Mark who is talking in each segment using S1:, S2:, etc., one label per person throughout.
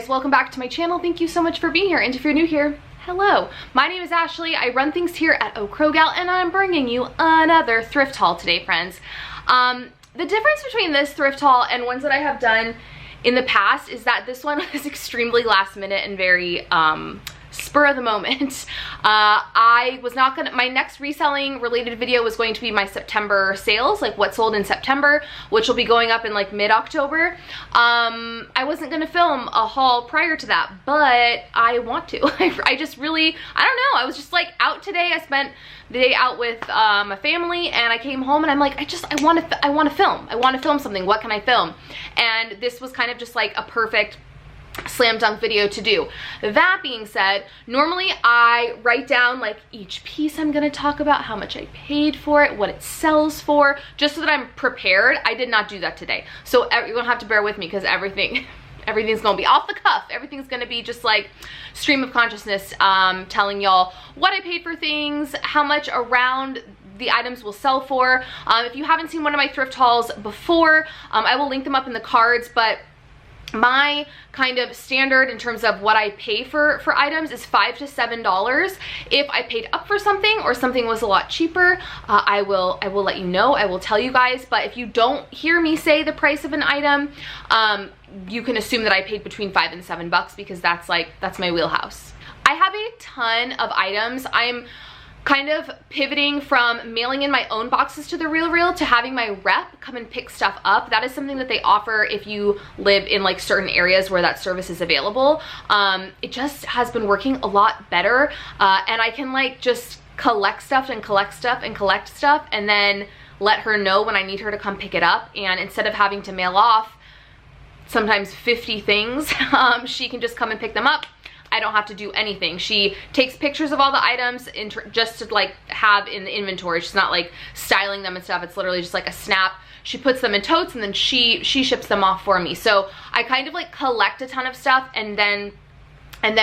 S1: guys, welcome back to my channel. Thank you so much for being here, and if you're new here, hello. My name is Ashley. I run things here at Gal, and I'm bringing you another thrift haul today, friends. The difference between this thrift haul and ones that I have done in the past is that this one was extremely last minute and very spur of the moment. I was not gonna, my next reselling related video was going to be my September sales, like what sold in September, which will be going up in like mid-October. I wasn't gonna film a haul prior to that, but I want to. I just really, I don't know, I was just like out today. I spent the day out with my family, and I came home and I'm like, I want to film. I want to film something. What can I film? And this was kind of just like a perfect slam dunk video to do. That being said, normally I write down like each piece I'm gonna talk about, how much I paid for it, what it sells for, just so that I'm prepared. I did not do that today, so you're gonna have to bear with me because everything's gonna be off the cuff. Everything's gonna be just like stream of consciousness, telling y'all what I paid for things, how much around the items will sell for. If you haven't seen one of my thrift hauls before, I will link them up in the cards, but my kind of standard in terms of what I pay for items is $5 to $7. If I paid up for something or something was a lot cheaper, I will let you know. I will tell you guys. But if you don't hear me say the price of an item, you can assume that I paid between $5 and $7 because that's my wheelhouse. I have a ton of items. I'm kind of pivoting from mailing in my own boxes to the Real to having my rep come and pick stuff up. That is something that they offer if you live in like certain areas where that service is available. It just has been working a lot better, and I can like just collect stuff and then let her know when I need her to come pick it up. And instead of having to mail off sometimes 50 things, she can just come and pick them up. I don't have to do anything. She takes pictures of all the items just to like have in the inventory. She's not like styling them and stuff. It's literally just like a snap. She puts them in totes and then she ships them off for me. So I kind of like collect a ton of stuff and then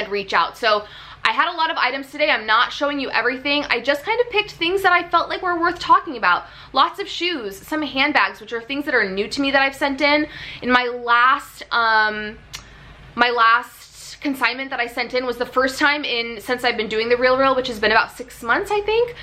S1: reach out. So I had a lot of items today. I'm not showing you everything. I just kind of picked things that I felt like were worth talking about. Lots of shoes, some handbags, which are things that are new to me that I've sent in. In my last consignment that I sent in was the first time since I've been doing the Real, which has been about 6 months, I think.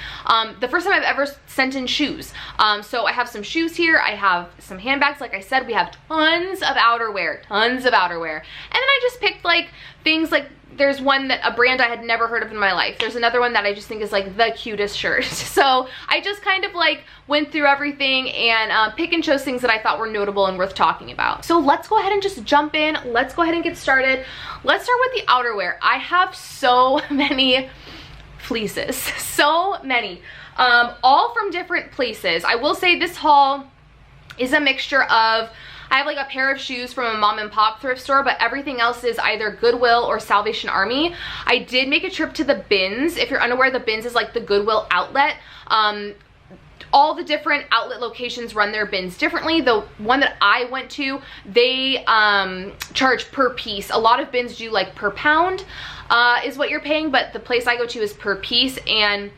S1: The first time I've ever sent in shoes. So I have some shoes here. I have some handbags. Like I said, we have tons of outerwear. And then I just picked like things like, there's one that a brand I had never heard of in my life. There's another one that I just think is like the cutest shirt. So I just kind of like went through everything and pick and chose things that I thought were notable and worth talking about. So let's go ahead and just jump in. Let's go ahead and get started. Let's start with the outerwear. I have so many fleeces, so many, all from different places. I will say this haul is a mixture of, I have like a pair of shoes from a mom and pop thrift store, but everything else is either Goodwill or Salvation Army. I did make a trip to the bins. If you're unaware, the bins is like the Goodwill outlet. All the different outlet locations run their bins differently. The one that I went to, they charge per piece. A lot of bins do like per pound is what you're paying, but the place I go to is per piece. And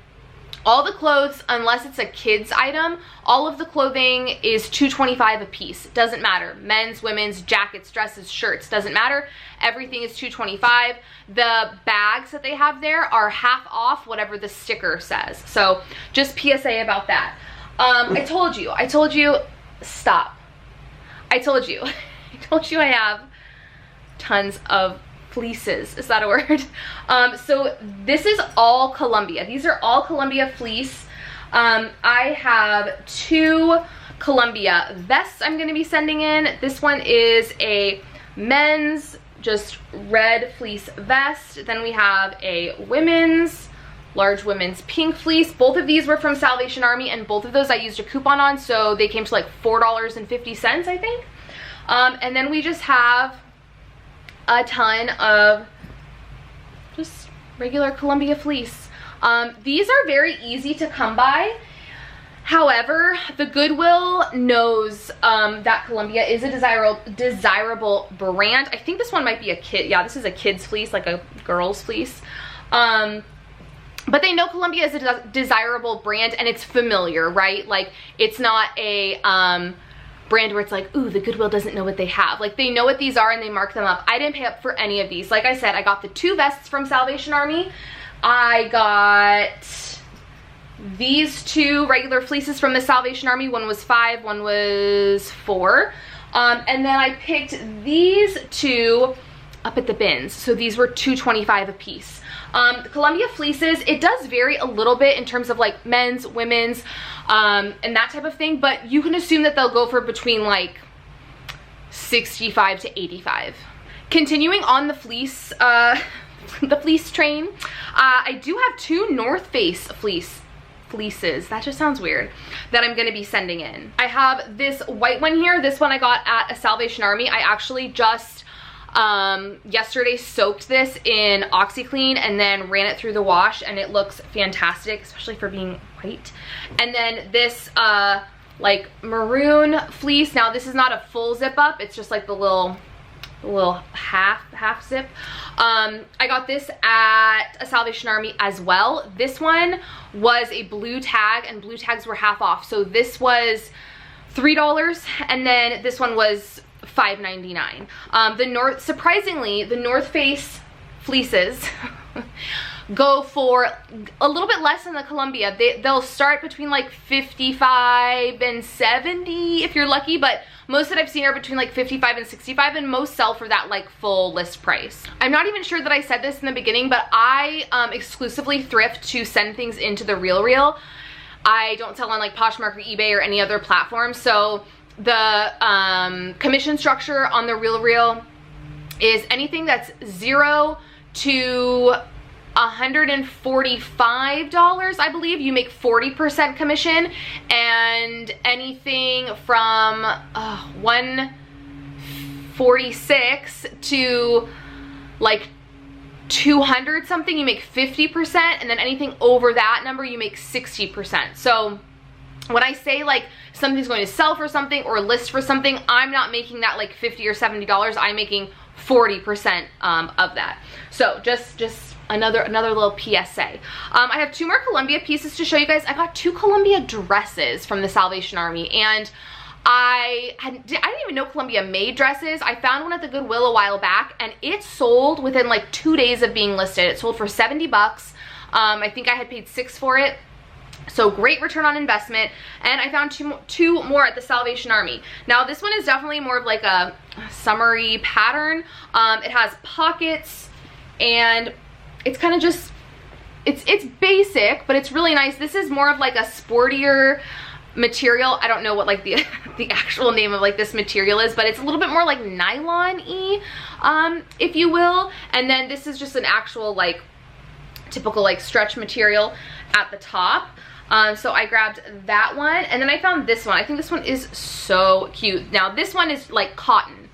S1: all the clothes, unless it's a kid's item, all of the clothing is $2.25 a piece. Doesn't matter. Men's, women's, jackets, dresses, shirts, doesn't matter. Everything is $2.25. The bags that they have there are half off whatever the sticker says. So just PSA about that. I told you, stop. I told you I have tons of fleeces. Is that a word? So this is all Columbia. These are all Columbia fleece. I have 2 Columbia vests I'm going to be sending in. This one is a men's just red fleece vest. Then we have a large women's pink fleece. Both of these were from Salvation Army, and both of those I used a coupon on, so they came to like $4.50, I think. And then we just have a ton of just regular Columbia fleece. These are very easy to come by. However, the Goodwill knows that Columbia is a desirable brand. I think this one might be a kid. Yeah, this is a kid's fleece, like a girl's fleece. But they know Columbia is a desirable brand and it's familiar, right? Like, it's not a brand where it's like, ooh, the Goodwill doesn't know what they have. Like, they know what these are and they mark them up. I didn't pay up for any of these. Like I said, I got the 2 vests from Salvation Army. I got these 2 regular fleeces from the Salvation Army. One was $5, one was $4. And then I picked these 2 up at the bins. So these were $2.25 a piece. The Columbia fleeces, it does vary a little bit in terms of like men's, women's, and that type of thing, but you can assume that they'll go for between like $65 to $85. Continuing on the fleece, the fleece train, I do have 2 North Face fleeces, that just sounds weird, that I'm gonna be sending in. I have this white one here. This one I got at a Salvation Army. I actually just yesterday soaked this in OxyClean and then ran it through the wash, and it looks fantastic, especially for being white. And then this like maroon fleece. Now this is not a full zip up, it's just like the little half zip. I got this at a Salvation Army as well. This one was a blue tag, and blue tags were half off, so this was $3, and then this one was $5.99. Surprisingly, the North Face fleeces go for a little bit less than the Columbia. They'll start between like $55 and $70 if you're lucky, but most that I've seen are between like $55 and $65, and most sell for that like full list price. I'm not even sure that I said this in the beginning, but I exclusively thrift to send things into the RealReal. I don't sell on like Poshmark or eBay or any other platform, so the commission structure on the RealReal is anything that's $0 to $145, I believe, you make 40% commission, and anything from $146 to like 200 something, you make 50%, and then anything over that number, you make 60%. So when I say like something's going to sell for something or list for something, I'm not making that like $50 or $70. I'm making 40% of that. So just another little PSA. I have 2 more Columbia pieces to show you guys. I got 2 Columbia dresses from the Salvation Army, and I didn't even know Columbia made dresses. I found one at the Goodwill a while back, and it sold within like 2 days of being listed. It sold for $70. I think I had paid $6 for it. So great return on investment. And I found two more at the Salvation Army. Now this one is definitely more of like a summery pattern. It has pockets, and it's kind of just, it's basic, but it's really nice. This is more of like a sportier material. I don't know what like the actual name of like this material is, but it's a little bit more like nylon-y, if you will. And then this is just an actual like typical like stretch material at the top. So I grabbed that one, and then I found this one. I think this one is so cute. Now this one is like cotton,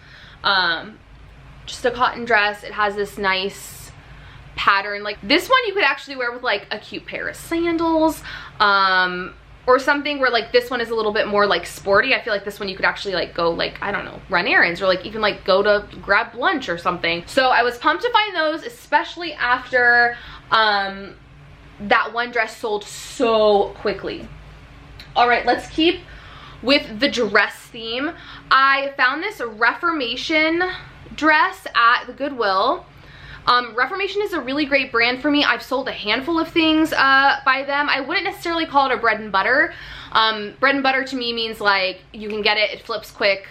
S1: just a cotton dress. It has this nice pattern. Like this one you could actually wear with like a cute pair of sandals, or something, where like this one is a little bit more like sporty. I feel like this one you could actually like go like, I don't know, run errands, or like even like go to grab lunch or something. So I was pumped to find those, especially after that one dress sold so quickly. All right, let's keep with the dress theme. I found this Reformation dress at the Goodwill. Reformation is a really great brand for me. I've sold a handful of things by them. I wouldn't necessarily call it a bread and butter. Bread and butter to me means like you can get it, it flips quick,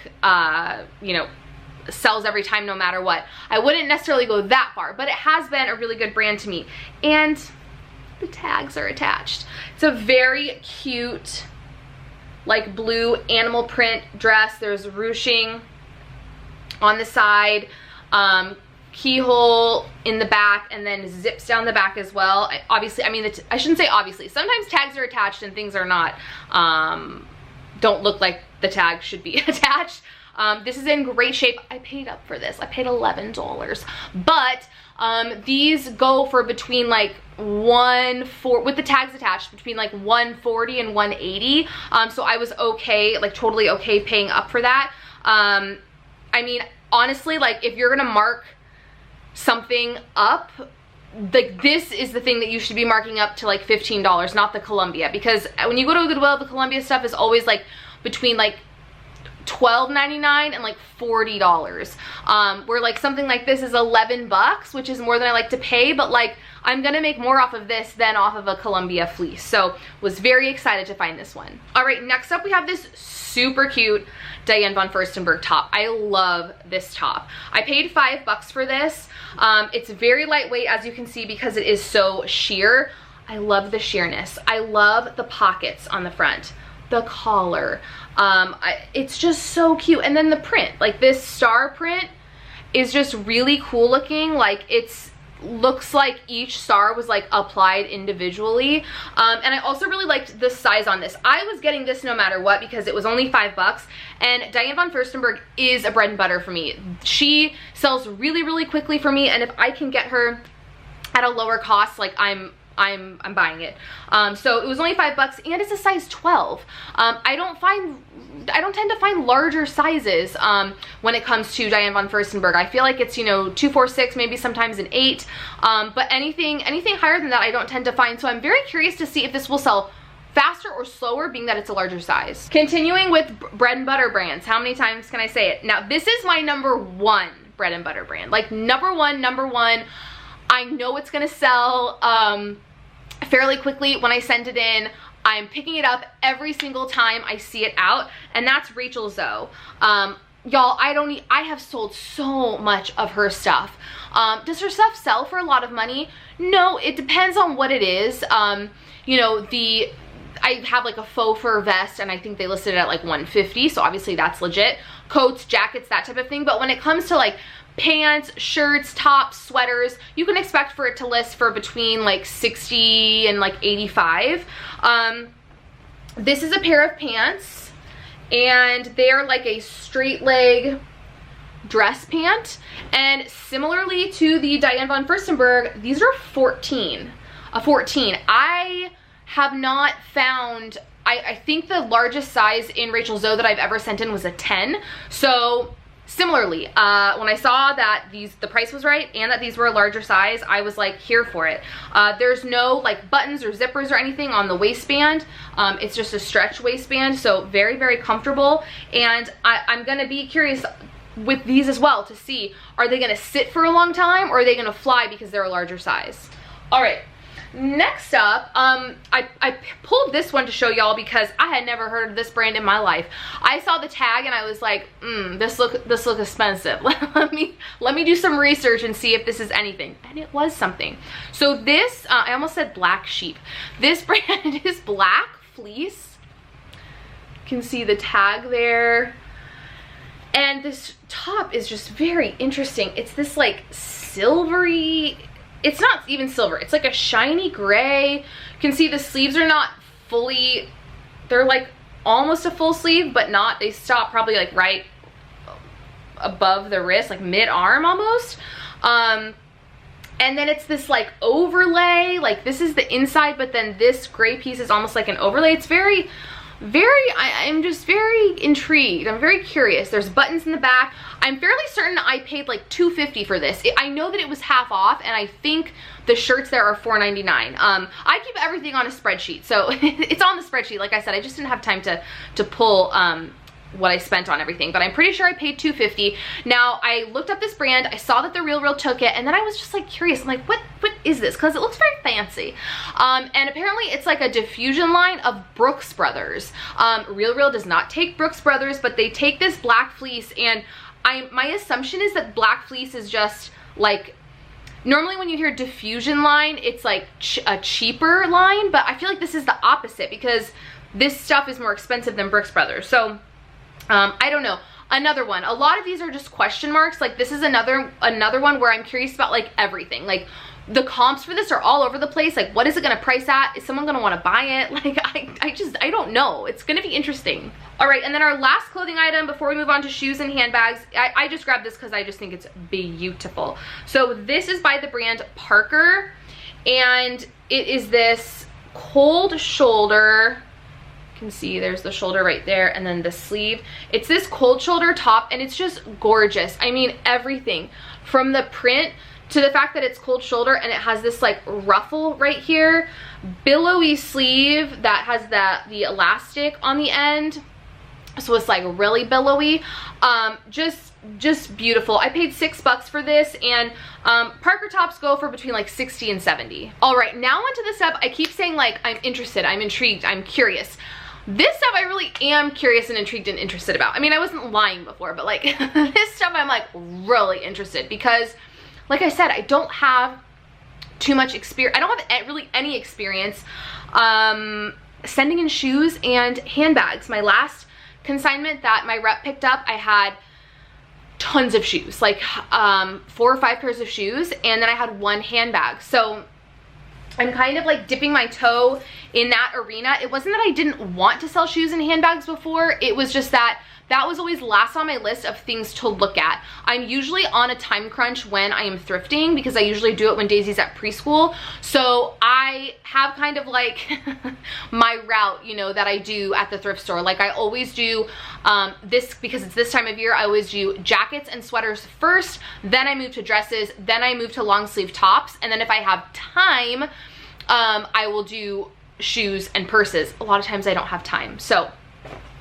S1: you know, sells every time no matter what. I wouldn't necessarily go that far, but it has been a really good brand to me. And the tags are attached. It's a very cute like blue animal print dress. There's ruching on the side, keyhole in the back, and then zips down the back as well. Obviously, I mean, I shouldn't say obviously. Sometimes tags are attached and things are not, don't look like the tag should be attached. This is in great shape. I paid up for this. I paid $11, but these go for between like with the tags attached, between like $140 and $180. So I was okay, like totally okay paying up for that. I mean, honestly, like if you're gonna mark something up, like this is the thing that you should be marking up to like $15, not the Columbia, because when you go to Goodwill, the Columbia stuff is always like between like $12.99 and like $40. Where like something like this is 11 bucks, which is more than I like to pay, but like I'm gonna make more off of this than off of a Columbia fleece. So was very excited to find this one. All right, next up we have this super cute Diane Von Furstenberg top. I love this top. I paid $5 for this. It's very lightweight, as you can see, because it is so sheer. I love the sheerness. I love the pockets on the front, the collar. It's just so cute. And then the print, like this star print is just really cool looking. Like looks like each star was like applied individually. And I also really liked the size on this. I was getting this no matter what because it was only $5, and Diane Von Furstenberg is a bread and butter for me. She sells really, really quickly for me, and if I can get her at a lower cost, like I'm buying it. So it was only $5 and it's a size 12. I don't tend to find larger sizes when it comes to Diane Von Furstenberg. I feel like it's, you know, 2, 4, 6, maybe sometimes an 8. But anything higher than that I don't tend to find. So I'm very curious to see if this will sell faster or slower, being that it's a larger size. Continuing with bread and butter brands. How many times can I say it? Now this is my #1 bread and butter brand. Like number one. I know it's gonna sell fairly quickly when I send it in. I'm picking it up every single time I see it out, and that's Rachel Zoe. Y'all, I have sold so much of her stuff. Does her stuff sell for a lot of money? No, it depends on what it is. You know, I have like a faux fur vest, and I think they listed it at like $150, so obviously that's legit. Coats, jackets, that type of thing. But when it comes to like pants, shirts, tops, sweaters, you can expect for it to list for between like $60 and like $85. This is a pair of pants, and they're like a straight leg dress pant, and similarly to the Diane Von Furstenberg, these are 14. A 14. I have not found, I think the largest size in Rachel Zoe that I've ever sent in was a 10. So similarly, when I saw that the price was right and that these were a larger size, I was like, here for it. There's no like buttons or zippers or anything on the waistband. It's just a stretch waistband, so very, very comfortable. And I'm gonna be curious with these as well to see, are they gonna sit for a long time or are they gonna fly because they're a larger size? All right. Next up, I pulled this one to show y'all because I had never heard of this brand in my life. I saw the tag and I was like, this look expensive. let me do some research and see if this is anything. And it was something. So this, I almost said black sheep. This brand is Black Fleece. You can see the tag there. And this top is just very interesting. It's this like silvery, it's not even silver, it's like a shiny gray. You can see the sleeves are not fully, they're like almost a full sleeve, but not, they stop probably like right above the wrist, like mid-arm almost. And then it's this like overlay, like this is the inside, but then this gray piece is almost like an overlay. It's very, I'm just very intrigued. I'm very curious. There's buttons in the back. I'm fairly certain I paid like $2.50 for this. I know that it was half off, and I think the shirts there are $4.99. I keep everything on a spreadsheet, so it's on the spreadsheet. Like I said, I just didn't have time to pull what I spent on everything, but I'm pretty sure I paid $2.50. Now, I looked up this brand, I saw that the Real took it, and then I was just like curious. I'm like, what is this? Because it looks very fancy. And apparently it's like a diffusion line of Brooks Brothers. Real does not take Brooks Brothers, but they take this Black Fleece, and my assumption is that Black Fleece is just like, normally when you hear diffusion line, it's like a cheaper line, but I feel like this is the opposite because this stuff is more expensive than Brooks Brothers. So I don't know. Another one. A lot of these are just question marks. Like this is another one where I'm curious about like everything. Like the comps for this are all over the place. Like what is it gonna price at? Is someone gonna wanna buy it? Like I don't know. It's gonna be interesting. All right, and then our last clothing item before we move on to shoes and handbags. I just grabbed this because I just think it's beautiful. So this is by the brand Parker, and it is this cold shoulder. You can see there's the shoulder right there, and then the sleeve. It's this cold shoulder top, and it's just gorgeous. I mean, everything from the print to the fact that it's cold shoulder and it has this like ruffle right here, billowy sleeve that has the elastic on the end. so it's like really billowy. Just beautiful. I paid $6 for this, and Parker tops go for between like 60 and 70. All right, now onto the stuff I keep saying like I'm interested, I'm intrigued, I'm curious. This stuff I really am curious and intrigued and interested about. I mean, I wasn't lying before, but like this stuff I'm like really interested because, like I said, I don't have too much experience. I don't have really any experience sending in shoes and handbags. My last consignment that my rep picked up, I had tons of shoes, like 4 or 5 pairs of shoes, and then I had 1 handbag. So I'm kind of like dipping my toe in that arena. It wasn't that I didn't want to sell shoes and handbags before, it was just that that was always last on my list of things to look at. I'm usually on a time crunch when I am thrifting because I usually do it when Daisy's at preschool. So I have kind of like my route, you know, that I do at the thrift store. Like I always do this, because it's this time of year, I always do jackets and sweaters first, then I move to dresses, then I move to long sleeve tops, and then if I have time, I will do shoes and purses. A lot of times I don't have time. So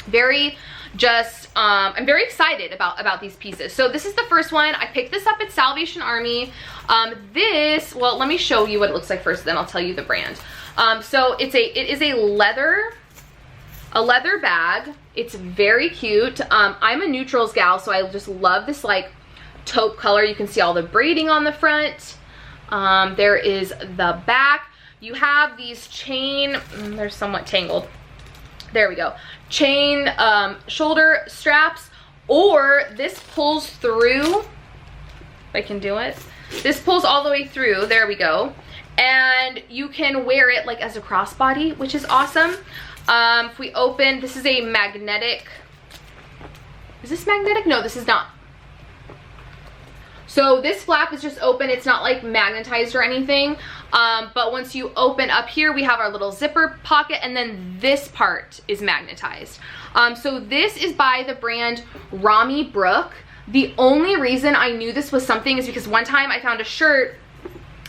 S1: I'm very excited about these pieces. So this is the first one. I picked this up at Salvation Army. Well, let me show you what it looks like first, then I'll tell you the brand. So it is a leather bag. It's very cute. I'm a neutrals gal, so I just love this like taupe color. You can see all the braiding on the front. There is the back. You have these chain, they're somewhat tangled. There we go. Chain shoulder straps, or this pulls through, if I can do it. This pulls all the way through, there we go. And you can wear it like as a crossbody, which is awesome. If we open, this is a magnetic, is this magnetic? No, this is not. So this flap is just open, it's not like magnetized or anything, but once you open up here, we have our little zipper pocket, and then this part is magnetized. So this is by the brand Rami Brook. The only reason I knew this was something is because one time I found a shirt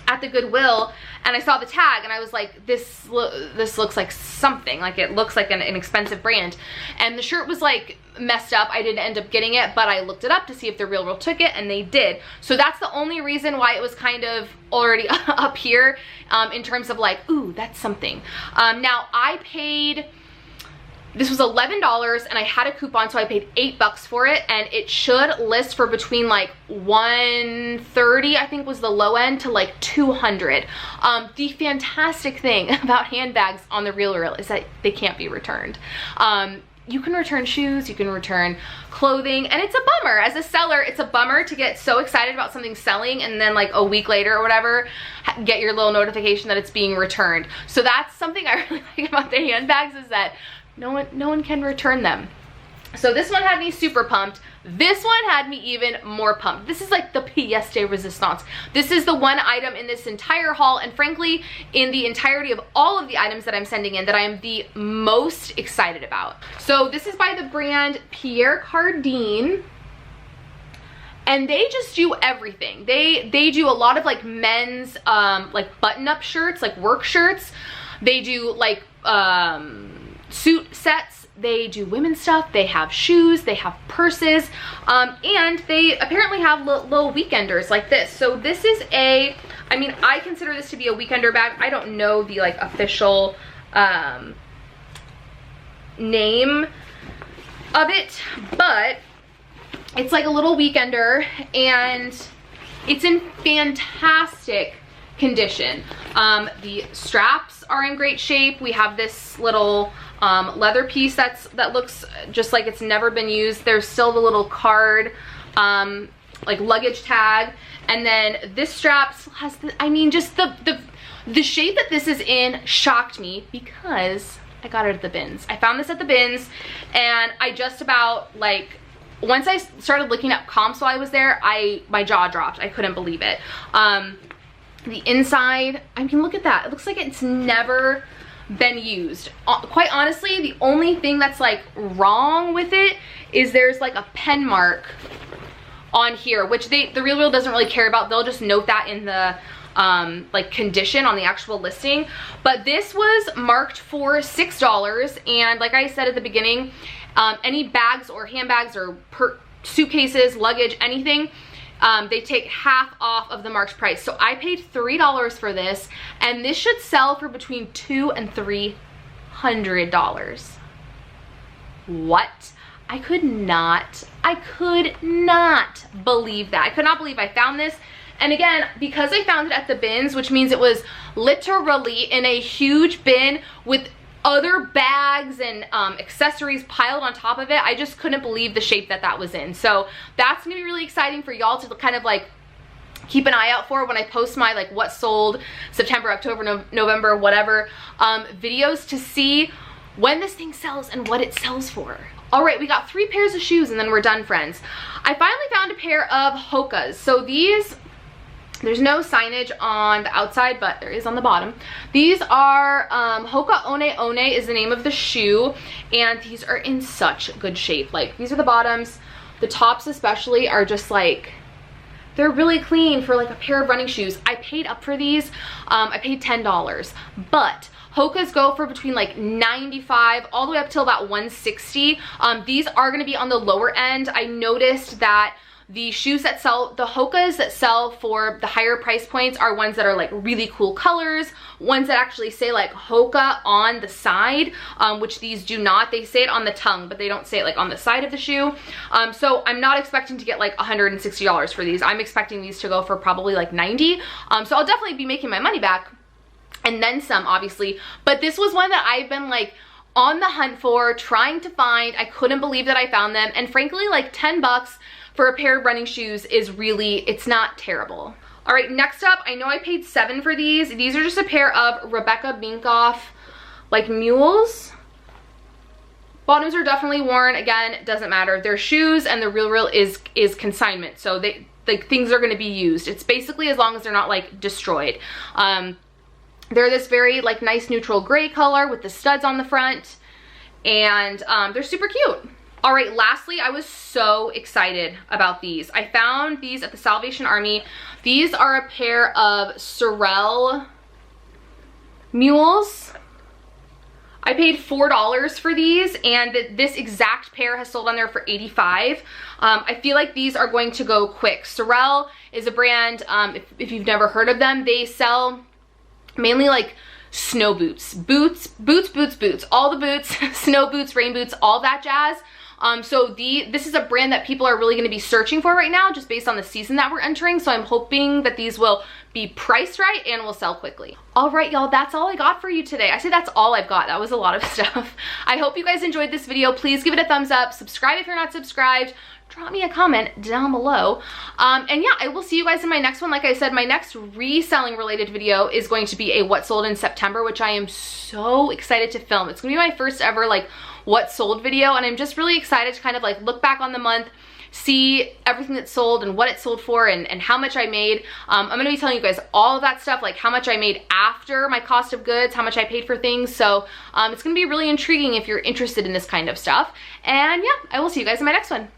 S1: at the Goodwill and I saw the tag and I was like, this looks like something, like it looks like an expensive brand, and the shirt was like messed up. I didn't end up getting it, but I looked it up to see if the Real took it, and they did. So that's the only reason why it was kind of already up here in terms of like, ooh, that's something. Now I paid, this was $11 and I had a coupon, so I paid $8 for it, and it should list for between like $130, I think was the low end, to like $200. The fantastic thing about handbags on the Real is that they can't be returned. You can return shoes, you can return clothing, and it's a bummer. As a seller, it's a bummer to get so excited about something selling and then like a week later or whatever, get your little notification that it's being returned. So that's something I really like about the handbags, is that no one can return them. So this one had me super pumped. This one had me even more pumped. This is like the pièce de résistance. This is the one item in this entire haul, and frankly, in the entirety of all of the items that I'm sending in, that I am the most excited about. So this is by the brand Pierre Cardin, and they just do everything. They do a lot of like men's like button-up shirts, like work shirts. They do like suit sets. They do women's stuff, they have shoes, they have purses, and they apparently have little weekenders like this. So this is I mean, I consider this to be a weekender bag. I don't know the like official name of it, but it's like a little weekender, and it's in fantastic condition. The straps are in great shape. We have this little leather piece that looks just like it's never been used. There's still the little card like luggage tag, and then this strap has the, I mean, just the shape that this is in shocked me because I got it at the bins. I found this at the bins, and I just about like, once I started looking up comps while I was there, my jaw dropped. I couldn't believe it. The inside, I mean, look at that. It looks like it's never been used. Quite honestly, the only thing that's like wrong with it is there's like a pen mark on here, which the Real doesn't really care about. They'll just note that in the like condition on the actual listing, but this was marked for $6. And like I said at the beginning, any bags or handbags or suitcases, luggage, anything, they take half off of the marked price. So I paid $3 for this, and this should sell for between $200 and $300. What? I could not believe that. I could not believe I found this. And again, because I found it at the bins, which means it was literally in a huge bin with other bags and accessories piled on top of it, I just couldn't believe the shape that that was in. So that's gonna be really exciting for y'all to kind of like keep an eye out for when I post my like what sold September, October, November, whatever videos, to see when this thing sells and what it sells for. All right, we got 3 pairs of shoes and then we're done, friends. I finally found a pair of Hokas. So these, there's no signage on the outside, but there is on the bottom. These are Hoka One One is the name of the shoe, and these are in such good shape. Like, these are the bottoms. The tops especially are just like, they're really clean for like a pair of running shoes. I paid up for these. I paid $10, but Hokas go for between like $95 all the way up till about $160. These are gonna be on the lower end. I noticed that the shoes that sell, the Hokas that sell for the higher price points are ones that are like really cool colors, ones that actually say like Hoka on the side, which these do not. They say it on the tongue, but they don't say it like on the side of the shoe. So I'm not expecting to get like $160 for these. I'm expecting these to go for probably like $90. So I'll definitely be making my money back and then some, obviously. But this was one that I've been like on the hunt for, trying to find. I couldn't believe that I found them. And frankly, like $10 for a pair of running shoes is really, it's not terrible. All right, next up, I know I paid $7 for these. These are just a pair of Rebecca Minkoff like mules. Bottoms are definitely worn. Again, it doesn't matter. They're shoes, and the real is consignment. So they, like, things are gonna be used. It's basically as long as they're not like destroyed. They're this very like nice neutral gray color with the studs on the front, and they're super cute. All right, lastly, I was so excited about these. I found these at the Salvation Army. These are a pair of Sorel Mules. I paid $4 for these, and this exact pair has sold on there for $85. I feel like these are going to go quick. Sorel is a brand, if you've never heard of them, they sell mainly like snow boots, boots, all the boots, snow boots, rain boots, all that jazz. So this is a brand that people are really going to be searching for right now, just based on the season that we're entering. So I'm hoping that these will be priced right and will sell quickly. All right, y'all, that's all I got for you today. I say that's all I've got. That was a lot of stuff. I hope you guys enjoyed this video. Please give it a thumbs up. Subscribe if you're not subscribed. Drop me a comment down below. And yeah, I will see you guys in my next one. Like I said, my next reselling related video is going to be a what sold in September, which I am so excited to film. It's gonna be my first ever like what sold video, and I'm just really excited to kind of like look back on the month, see everything that sold and what it sold for, and how much I made. I'm gonna be telling you guys all of that stuff, like how much I made after my cost of goods, how much I paid for things. So it's gonna be really intriguing if you're interested in this kind of stuff. And yeah, I will see you guys in my next one.